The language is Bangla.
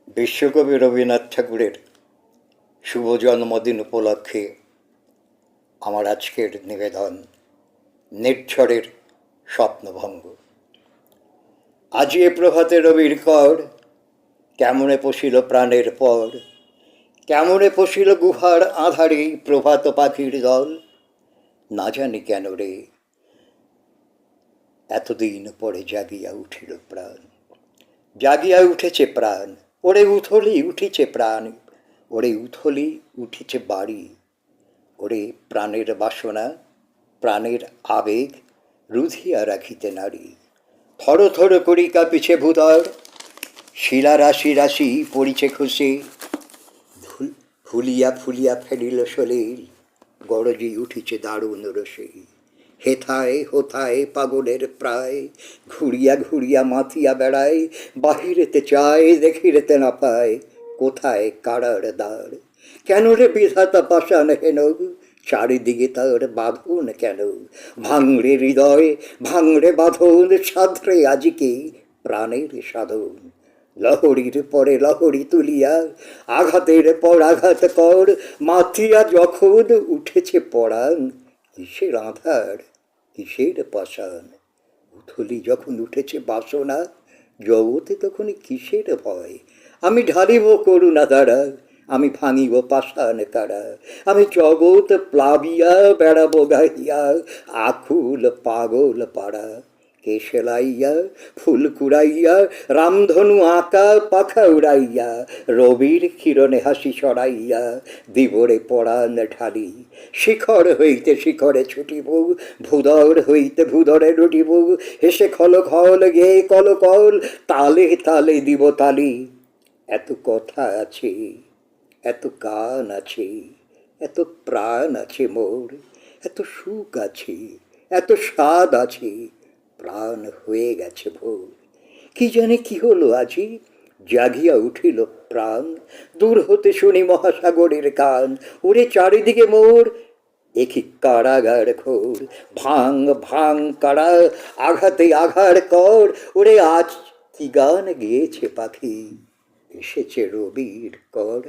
বিশ্বকবি রবীন্দ্রনাথ ঠাকুরের শুভ জন্মদিন উপলক্ষে আমার আজকের নিবেদন নির্ঝরের স্বপ্নভঙ্গ। আজি এ প্রভাতে রবির কর, কেমনে পশিল প্রাণের পর, কেমনে পশিল গুহার আধারে প্রভাত পাখির দল। না জানি কেন রে এতদিন পরে জাগিয়া উঠিল প্রাণ, জাগিয়া উঠেছে প্রাণ। ওরে উথলি উঠিছে প্রাণ, ওরে উথলি উঠিছে বাড়ি। ওরে প্রাণের বাসনা, প্রাণের আবেগ রুধিয়া রাখিতে নারী। থর থর করি কাঁপিছে ভূতর, শিলা রাশি রাশি পড়িছে খসে। ফুলিয়া ফুলিয়া ফেলিল সলিল, গরজি উঠিছে দারুণ রসে। হেথায় হোথায় পাগলের প্রায়, ঘুরিয়া ঘুরিয়া মাথিয়া বেড়ায়। বাহিরেতে চায় দেখিরেতে না পায়, কোথায় কারার দ্বার। কেন রে বিধাতা পাষাণ হেন, চারিদিকে তার বাঁধন কেন। ভাঙড়ে হৃদয় ভাঙড়ে বাঁধন, সাধরে আজিকে প্রাণের সাধন। লহরীর পরে লহরী তুলিয়া, আঘাতের পর আঘাত কর। মাথিয়া যখন উঠেছে পরাণ, কিসের আধার কিসের পাষাণ। উথলি যখন উঠেছে বাসনা, জগতে তখন কিসের ভয়। আমি ঢালিব করুণা দ্বারা, আমি ভাঙিব পাষাণ কারা। আমি জগৎ প্লাবিয়া বেড়াবো গাহিয়া, আকুল পাগল পাড়া। কে সেলাইয়া ফুল কুড়াইয়া, রামধনু আঁকা পাখা উড়াইয়া। রবির কিরণে হাসি ছড়াইয়া, দিবরে পরাণ ঢালি। শিখর হইতে শিখরে ছুটিব, ভূদর হইতে ভূদরে লুটিব। হেসে খল খল গে কল কল, তালে তালে দিব তালি। এত কথা আছে, এত গান আছে, এত প্রাণ আছে মোর, এত সুখ আছে, এত স্বাদ আছে, প্রাণ হয়ে গেছে ভোর। কি জানে কি হলো আজি, জাগিয়া উঠিল প্রাণ। দূর হতে শুনি মহাসাগরের গান, ওরে চারিদিকে মোর একই কারাগার ঘোর। ভাঙ ভাঙ কারা, আঘাতে আঘার কর। ওরে আজ কি গান গেয়েছে পাখি, এসেছে রবির কর।